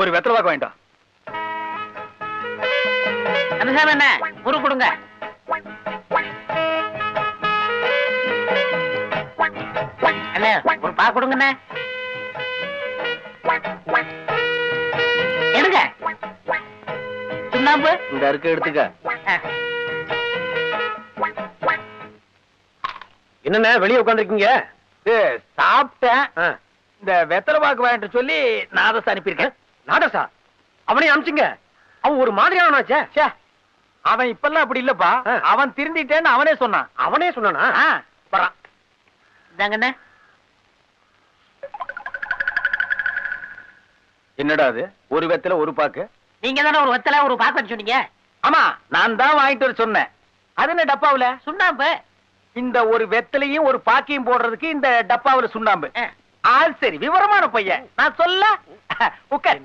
ஒரு வெத்தலை பாக்க வேண்டாம். கந்தசாமி என்ன முறு கொடுங்க. அண்ணே ஒரு பா கொடுங்கண்ணே. எடுங்க. சுண்ணாம்பு இந்த அறுக்க எடுத்துக்க. என்னண்ணே வெளியே உட்காந்துருக்கீங்க? சாப்பிட்டேன். இந்த வெத்தலை பாக்கு வாங்கிட்டு சொல்லி நாதஸ் அனுப்பியிருக்கேன். நாதஸா? அவனே அனுப்பிச்சுங்க. அவன் ஒரு மாதிரியானாச்சே. அவன் இப்பெல்லாம் அப்படி இல்லப்பா. அவன் திருந்திட்டேன்னு அவனே சொன்னான். அவனே சொன்னானா? வரான். இதாங்கண்ணே. என்னடா அது? ஒரு வெத்தலை ஒரு பாக்கு. நீங்க தானே ஒரு வெத்தலை ஒரு பாக்கு சொன்னீங்க. ஆமா, நான் தான் வாங்கிட்டு வர சொன்னேன். அது என்ன டப்பாவுல? சுண்ணாம்பு. இந்த ஒரு வெத்தலையும் ஒரு பாக்கையும் போடுறதுக்கு இந்த டப்பாவுல சுண்ணாம்பு. சரி, விவரமான பையன். நான் சொல்ல உட்கார்.